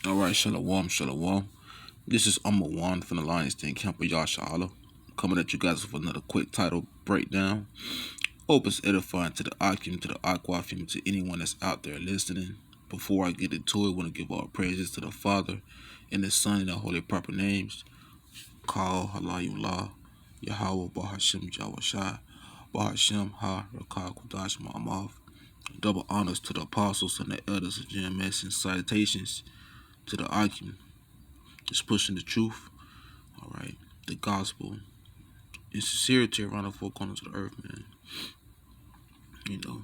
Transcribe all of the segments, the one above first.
All right, shalom, shalom. This is One from the Lions Den Camp of Yashala, coming at you guys with another quick title breakdown. Hope it's edifying to the Akim, to the Aquafim, to anyone that's out there listening. Before I get into it, I want to give all praises to the Father and the Son and the holy proper names. Call Halayullah, Yahweh, Bahashim, Jawashai, Bahashim, Ha, Rakah, Kudash, Ma'amav. Double honors to the apostles and the elders of GMS and salutations to the Akim. Just pushing the truth, all right, the gospel, and sincerity around the four corners of the earth, man. You know,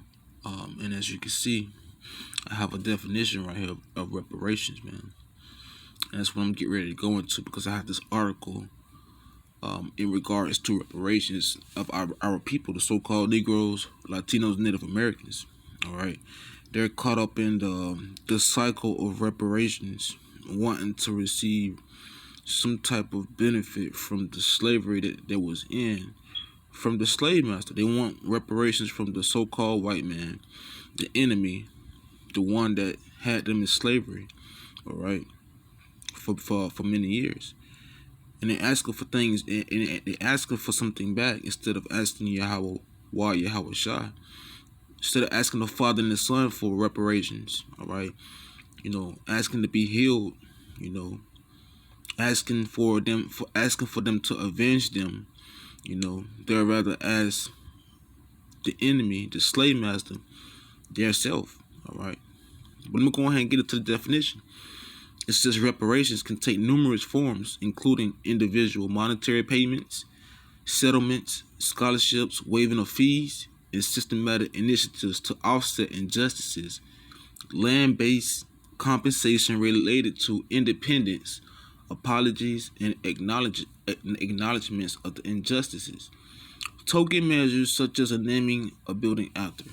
and as you can see, I have a definition right here of reparations, man. And that's what I'm getting ready to go into because I have this article in regards to reparations of our people, the so-called Negroes, Latinos, Native Americans. All right, they're caught up in the cycle of reparations, wanting to receive some type of benefit from the slavery that was in from the slave master. They want reparations from the so-called white man, the enemy, the one that had them in slavery, all right, for many years. And they're asking for things, and they're asking for something back instead of asking Yahweh, why Yahweh Shai. Instead of asking the Father and the Son for reparations, all right, asking to be healed, asking for them to avenge them. They'd rather ask the enemy, the slave master, their self. All right. But let me go ahead and get into the definition. It says reparations can take numerous forms, including individual monetary payments, settlements, scholarships, waiving of fees, and systematic initiatives to offset injustices, land-based compensation related to independence, apologies, and acknowledgments of the injustices. Token measures such as a naming a building after.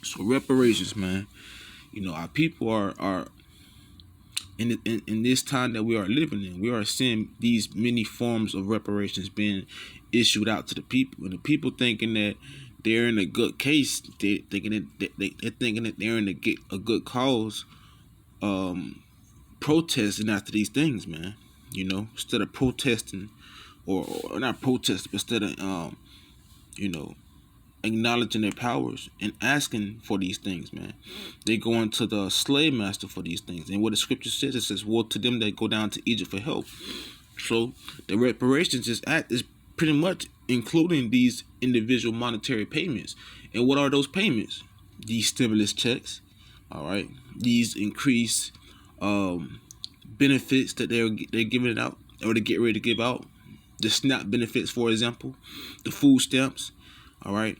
So reparations, man. Our people are in this time that we are living in. We are seeing these many forms of reparations being issued out to the people, and the people thinking that they're in a good case. They're thinking that they're in a good cause. Protesting after these things, man. Instead of protesting or not protesting, but instead of acknowledging their powers and asking for these things, man. They go into the slave master for these things. And what the scripture says, it says, woe to them that go down to Egypt for help. So the reparations is pretty much including these individual monetary payments. And what are those payments? These stimulus checks, all right? These increased benefits that they're giving it out, or they get ready to give out. The SNAP benefits, for example, the food stamps, all right?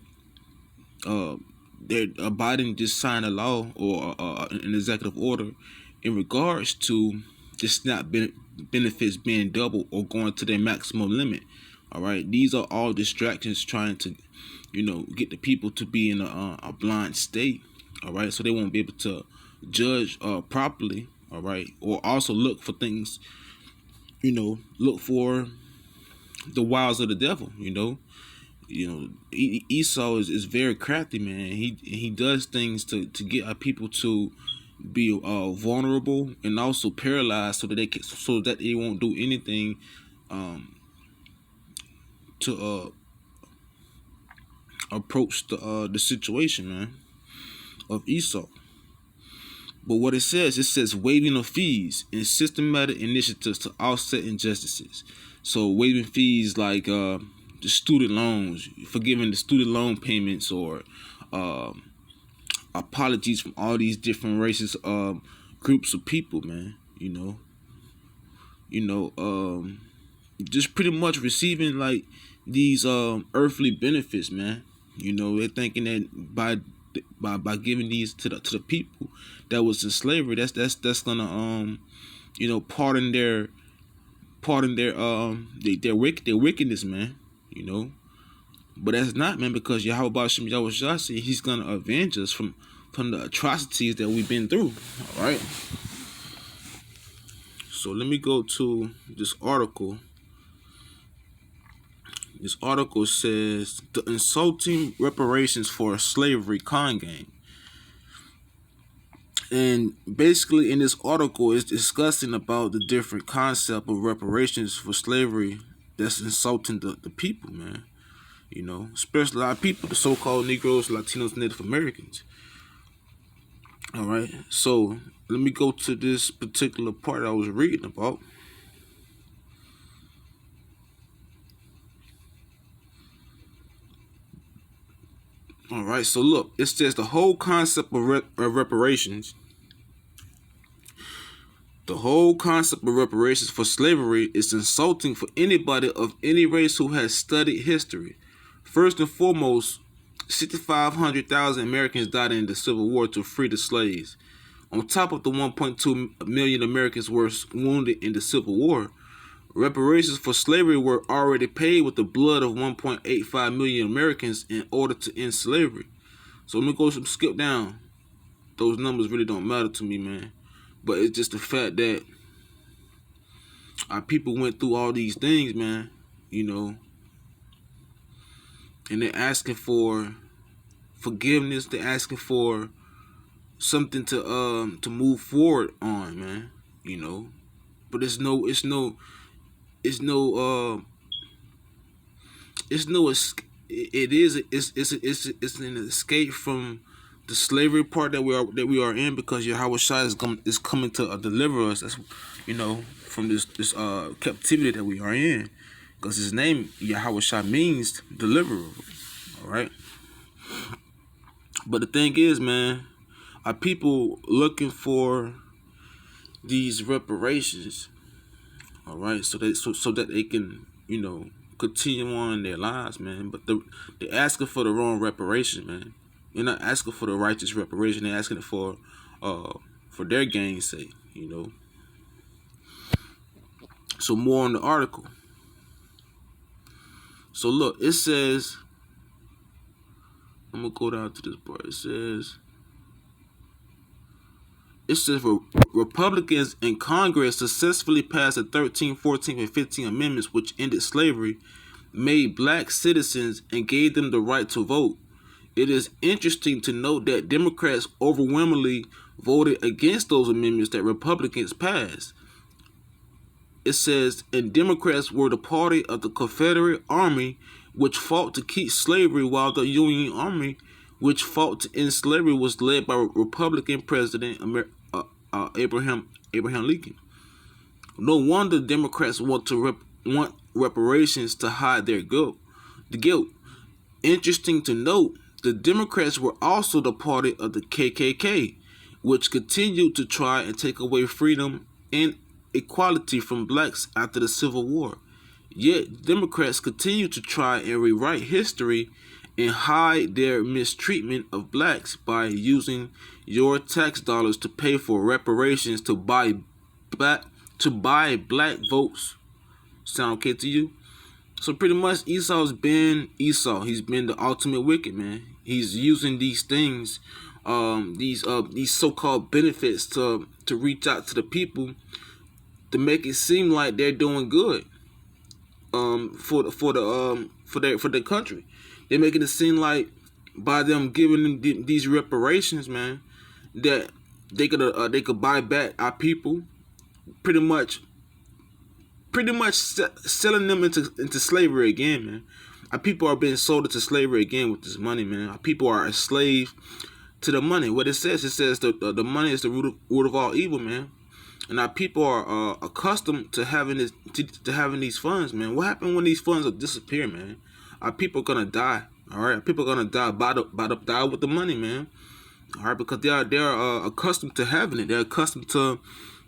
Biden just signed a law or an executive order in regards to the SNAP benefits being doubled or going to their maximum limit. All right, these are all distractions trying to, get the people to be in a blind state. All right, so they won't be able to judge properly. All right, or also look for things. Look for the wiles of the devil. Esau is very crafty, man. He does things to get our people to be vulnerable and also paralyzed so that they won't do anything to approach the situation, man, of Esau. But what it says waiving of fees and systematic initiatives to offset injustices. So waiving fees like the student loans, forgiving the student loan payments, or apologies from all these different races, groups of people, man. Just pretty much receiving like these earthly benefits, man. They're thinking that by giving these to the people that was in slavery, that's gonna pardon their wickedness, man. But that's not, man, because Yahweh Bashem Yahweh Shah said he's gonna avenge us from the atrocities that we've been through. All right. So let me go to this article. This article says the insulting reparations for a slavery con game. And basically, in this article, it's discussing about the different concept of reparations for slavery that's insulting the people, man. You know, especially a lot of people, the so-called Negroes, Latinos, Native Americans. All right. So let me go to this particular part I was reading about. All right. So look, it says the whole concept of reparations. The whole concept of reparations for slavery is insulting for anybody of any race who has studied history. First and foremost, 6,500,000 Americans died in the Civil War to free the slaves. On top of the 1.2 million Americans were wounded in the Civil War, reparations for slavery were already paid with the blood of 1.85 million Americans in order to end slavery. So let me go skip down. Those numbers really don't matter to me, man. But it's just the fact that our people went through all these things, man, you know, and they're asking for forgiveness. They're asking for something to move forward on, man, you know. But it's no it's an escape from the slavery part that we are in, because Yahweh Shai is coming to deliver us. That's, you know, from this captivity that we are in, because his name Yahweh Shai means deliverer. All right. But the thing is, man, are people looking for these reparations? All right, so that they can, you know, continue on in their lives, man. But they're asking for the wrong reparation, man. They're not asking for the righteous reparation. They're asking it for their gain's sake, you know. So more on the article. So look, it says, I'm gonna go down to this part. It says Republicans in Congress successfully passed the 13th, 14th, and 15th Amendments, which ended slavery, made black citizens, and gave them the right to vote. It is interesting to note that Democrats overwhelmingly voted against those amendments that Republicans passed. It says, and Democrats were the party of the Confederate Army, which fought to keep slavery, while the Union Army, which fought to end slavery, was led by Republican President Abraham Lincoln. No wonder Democrats want reparations to hide their guilt. The guilt. Interesting to note, the Democrats were also the party of the KKK, which continued to try and take away freedom and equality from blacks after the Civil War. Yet Democrats continue to try and rewrite history and hide their mistreatment of blacks by using your tax dollars to pay for reparations to buy black votes. Sound okay to you? So pretty much Esau's been Esau. He's been the ultimate wicked, man. He's using these things, these so-called benefits to reach out to the people, to make it seem like they're doing good for the country. They're making it seem like by them giving them these reparations, man, that they could buy back our people, pretty much selling them into slavery again, man. Our people are being sold into slavery again with this money, man. Our people are a slave to the money. What it says the money is the root of all evil, man. And our people are accustomed to having these funds, man. What happened when these funds disappear, man? Our people are gonna die. All right, our people are gonna die die with the money, man. All right, because they are accustomed to having it. They're accustomed to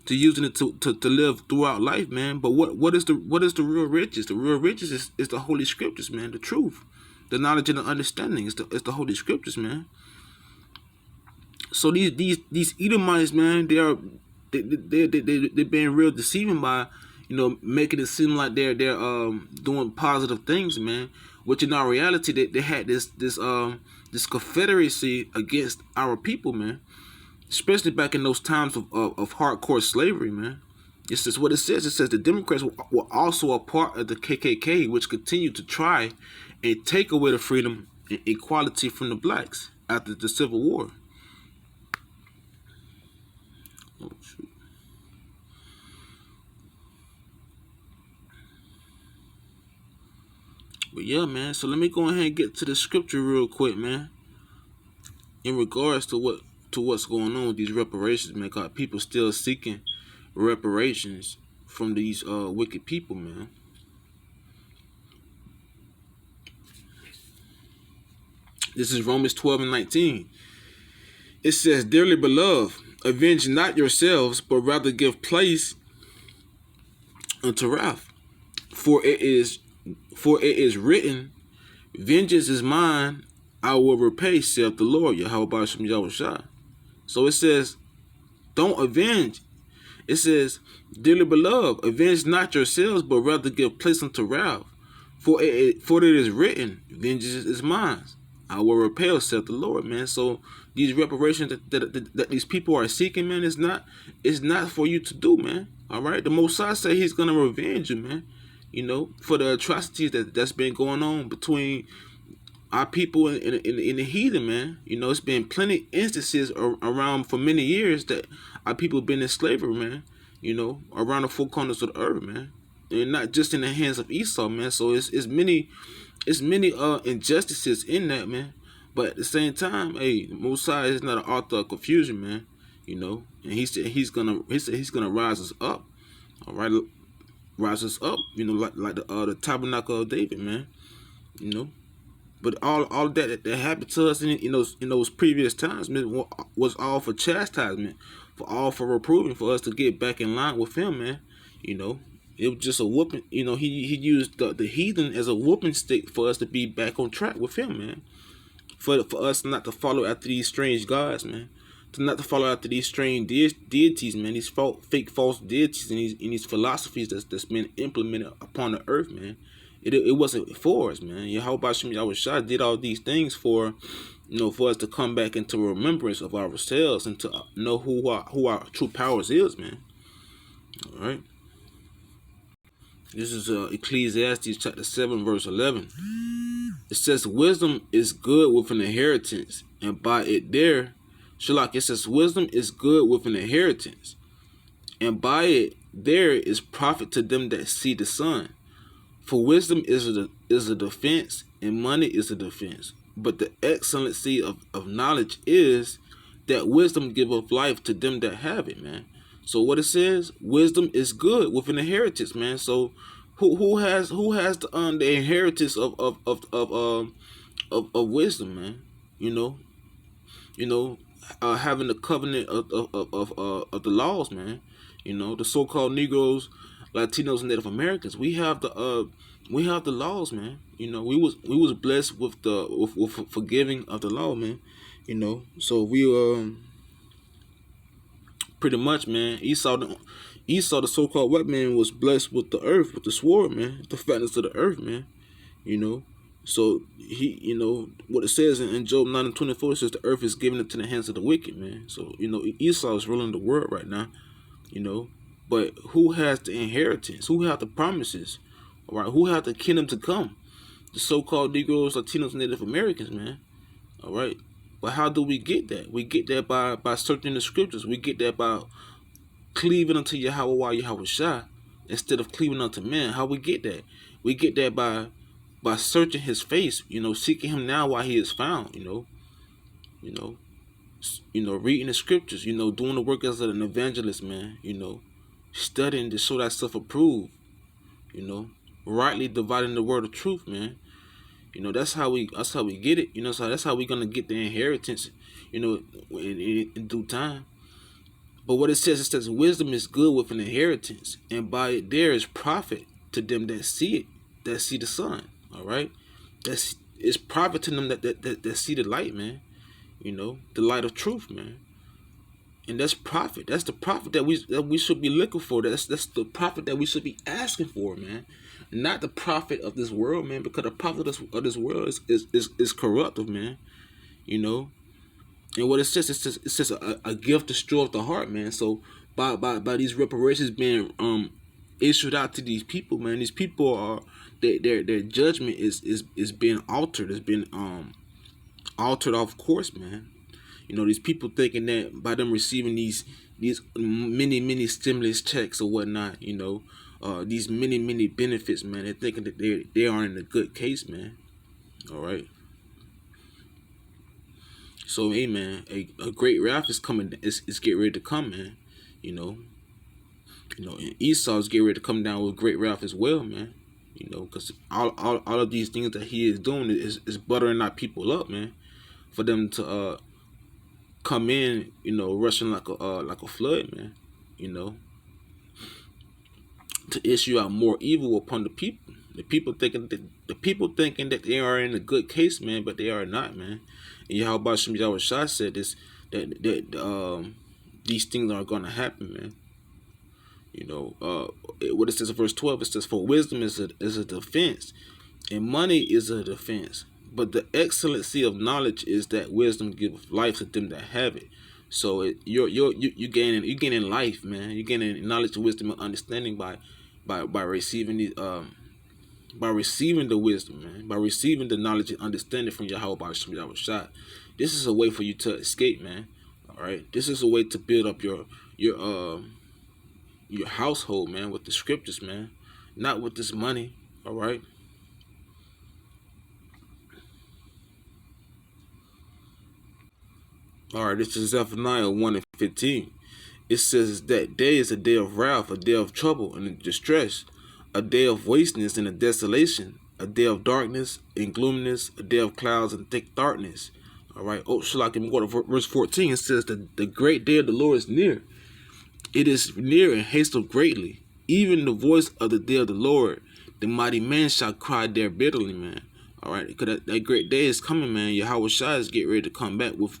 using it to live throughout life, man. But what is the real riches? The real riches is the Holy Scriptures, man. The truth, the knowledge and the understanding is the Holy Scriptures, man. So these Edomites, man, they're being real deceiving by, you know, making it seem like they're doing positive things, man. Which in our reality, they had this confederacy against our people, man. Especially back in those times of hardcore slavery, man. This is what it says. It says the Democrats were also a part of the KKK, which continued to try and take away the freedom and equality from the blacks after the Civil War. But yeah, man. So let me go ahead and get to the scripture real quick, man. In regards to what's going on with these reparations, man. Cause people still seeking reparations from these wicked people, man. This is Romans 12 and 19. It says, "Dearly beloved, avenge not yourselves, but rather give place unto wrath. For it is written, vengeance is mine, I will repay, saith the Lord." Yahweh Shem Yahushua. So it says, don't avenge. It says, "Dearly beloved, avenge not yourselves, but rather give place unto wrath. For it is written, vengeance is mine, I will repay, saith the Lord," man. So these reparations that these people are seeking, man, it's not for you to do, man. All right, the Most High say He's gonna revenge you, man. You know, for the atrocities that's been going on between our people in the heathen, man. You know, it's been plenty instances around for many years that our people been in slavery, man. You know, around the four corners of the earth, man, and not just in the hands of Esau, man. So it's many injustices in that, man. But at the same time, hey, Mosiah is not an author of confusion, man. You know, and he said he's gonna rise us up. All right, rise us up. You know, like the tabernacle of David, man. You know. But all that happened to us in those previous times, man, was all for chastisement, for reproving, for us to get back in line with Him, man. You know, it was just a whooping. You know, he used the heathen as a whooping stick for us to be back on track with Him, man. For us not to follow after these strange gods, man. To not to follow after these strange deities, man. These fake false deities and these philosophies that's been implemented upon the earth, man. It wasn't for us, man. Yahweh Shem Yahushua did all these things for us to come back into remembrance of ourselves and to know who our true powers is, man. All right. This is Ecclesiastes chapter 7, verse 11. It says, "Wisdom is good with an inheritance, and by it there," Shalak, it says, "Wisdom is good with an inheritance, and by it there is profit to them that see the sun. For wisdom is a defense, and money is a defense. But the excellency of knowledge is that wisdom giveth life to them that have it," man. So what it says, wisdom is good with an inheritance, man. So who has the inheritance of wisdom, man? Having the covenant of the laws, man. You know, the so-called Negroes, Latinos, and Native Americans. We have the laws, man. You know, we was blessed with forgiving of the law, man. You know, so we pretty much, man. Esau, the so-called white man, was blessed with the earth, with the sword, man, the fatness of the earth, man. You know, so he, what it says in Job 9:24, it says the earth is given into the hands of the wicked, man. So Esau is ruling the world right now. You know, but who has the inheritance? Who have the promises? All right, who have the kingdom to come? The so-called Negroes, Latinos, Native Americans, man. All right, but how do we get that? We get that by searching the scriptures. We get that by cleaving unto Yahweh Shah instead of cleaving unto man. How we get that? We get that by searching His face. Seeking Him now while He is found. Reading the scriptures, doing the work as an evangelist, man, studying to show thyself approved, rightly dividing the word of truth, man. That's how we get it, so that's how we're gonna get the inheritance, in due time. But what it says, wisdom is good with an inheritance, and by it there is profit to them that see it, that see the sun. All right, it's profit to them that see the light, man. The light of truth, man. And that's profit. That's the profit that we should be looking for. That's the profit that we should be asking for, man. Not the profit of this world, man, because the profit of this world is corruptive, man. And what it says a gift destroyeth the heart, man. So by these reparations being issued out to these people, man, these people are their judgment is being altered. It's been altered off course, man. These people thinking that by them receiving these many stimulus checks or whatnot, these many benefits, man. They're thinking that they are in a good case, man. All right. So, hey, man, a great wrath is coming. It's get ready to come, man. You know, and Esau's get ready to come down with great wrath as well, man. Because all of these things that he is doing is buttering our people up, man, for them to come in, rushing like a flood, man. You know, to issue out more evil upon the people. The people thinking that they are in a good case, man, but they are not, man. And Yahweh Shem Yahweh Shah said this that these things are gonna happen, man. What it says in verse 12, it says, "For wisdom is a defense, and money is a defense. But the excellency of knowledge is that wisdom gives life to them that have it." So you gaining life, man. You gaining knowledge, wisdom, and understanding by receiving by receiving the wisdom, man. By receiving the knowledge and understanding from Yahweh Yahweh Shah. This is a way for you to escape, man. All right. This is a way to build up your household, man, with the scriptures, man, not with this money. All right. All right, this is Zephaniah 1 and 15. It says that day is a day of wrath, a day of trouble and distress, a day of wasteness and a desolation, a day of darkness and gloominess, a day of clouds and thick darkness. All right. Oh, Shalak, go to verse 14. It says that the great day of the Lord is near. It is near and hasteth greatly. Even the voice of the day of the Lord, the mighty man shall cry there bitterly, man. All right, because that great day is coming, man. Yahweh Shai is getting ready to come back with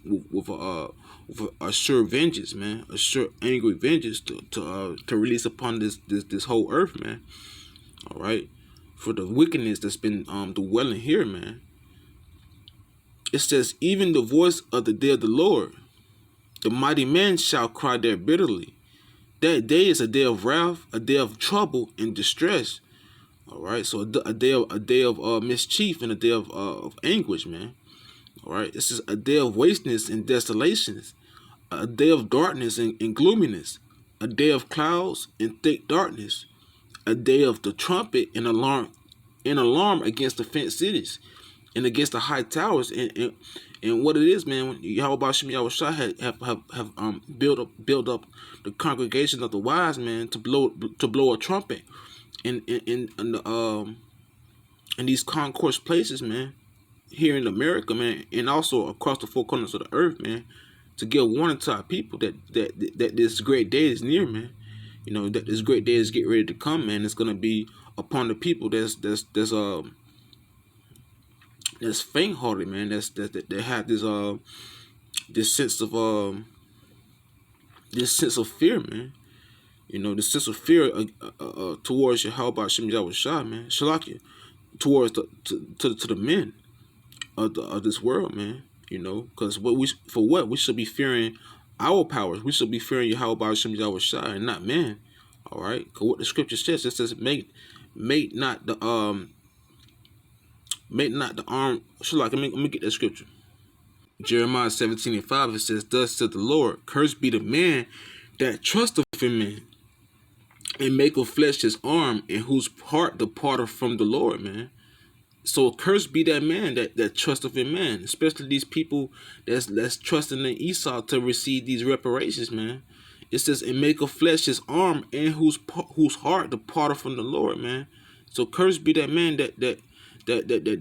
a sure vengeance, man. A sure angry vengeance to release upon this whole earth, man. All right, for the wickedness that's been dwelling here, man. It says, even the voice of the day of the Lord, the mighty man shall cry there bitterly. That day is a day of wrath, a day of trouble and distress. All right, so a day of mischief and a day of anguish, man. All right, this is a day of wasteness and desolations, a day of darkness and gloominess, a day of clouds and thick darkness, a day of the trumpet and alarm against the fenced cities and against the high towers. And what it is, man, Yahweh Shem Yahweh Shah have built up the congregation of the wise, man, to blow a trumpet in these concourse places, man, here in America, man, and also across the four corners of the earth, man, to give warning to our people that this great day is near, man. That this great day is getting ready to come, man. It's gonna be upon the people that's faint-hearted, man. That have this sense of fear, man. The sense of fear towards Yahweh Shem Yahweh Shah, man. Shalakia, towards the men of this world, man. Because we should be fearing our powers. We should be fearing Yahweh Shem Yahweh Shah and not man. All right. Because what the scripture says, it says, make not the arm. Shalakia, let me get that scripture. Jeremiah 17 and 5. It says, "Thus saith the Lord, cursed be the man that trusteth in man, and make of flesh his arm, and whose heart departeth from the Lord," man. So cursed be that man that trusteth in man, especially these people that's trusting in Esau to receive these reparations, man. It says, "And make of flesh his arm, and whose heart departeth from the Lord," man. So cursed be that man that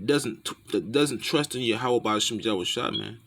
doesn't trust in Yahweh Shem Yahweh Shah, man.